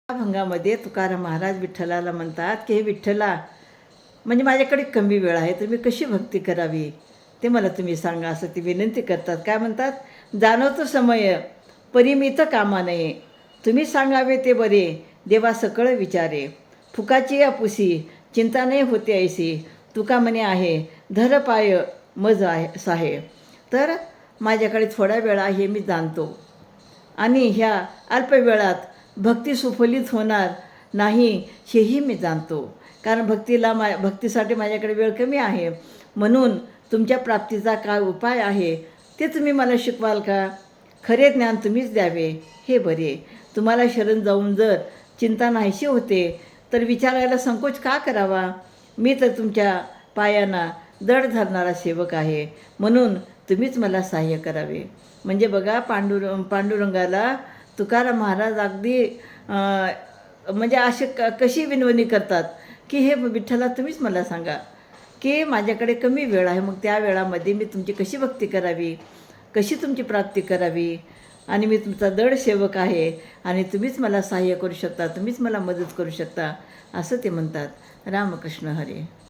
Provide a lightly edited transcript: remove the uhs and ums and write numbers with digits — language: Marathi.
अभंगामध्ये तुकाराम महाराज विठ्ठलाला म्हणतात की हे विठ्ठला, म्हणजे माझ्याकडे कमी वेळ आहे तर मी कशी भक्ती करावी ते मला तुम्ही सांगा, असं ती विनंती करतात. काय म्हणतात? जाणवतो समय परिमित कामा नये, तुम्ही सांगावे ते बरे, देवा सकळ विचारे, फुकाची अपुसी चिंता नाही होते ऐसी, तुका म्हणे आहे धर पाय मज आहे साहे. तर माझ्याकडे थोडा वेळ आहे मी जाणतो, आणि ह्या अल्प वेळात भक्ती सुफलित होणार नाही हेही मी जाणतो. कारण भक्तीसाठी माझ्याकडे वेळ कमी आहे. म्हणून तुमच्या प्राप्तीचा काय उपाय आहे ते तुम्ही मला शिकवाल का? खरे ज्ञान तुम्हीच द्यावे हे बरे. तुम्हाला शरण जाऊन जर चिंता नाहीशी होते तर विचारायला संकोच का करावा? मी तर तुमच्या पायांना दड धरणारा सेवक आहे, म्हणून तुम्हीच मला सहाय्य करावे. म्हणजे बघा, पांडुरंगाला तुकाराम महाराज अगदी म्हणजे असे कशी विनवणी करतात की हे विठ्ठला तुम्हीच मला सांगा की माझ्याकडे कमी वेळ आहे, मग त्या वेळामध्ये मी तुमची कशी भक्ती करावी, कशी तुमची प्राप्ती करावी, आणि मी तुमचा दड सेवक आहे आणि तुम्हीच मला सहाय्य करू शकता, तुम्हीच मला मदत करू शकता, असं ते म्हणतात. रामकृष्ण हरी.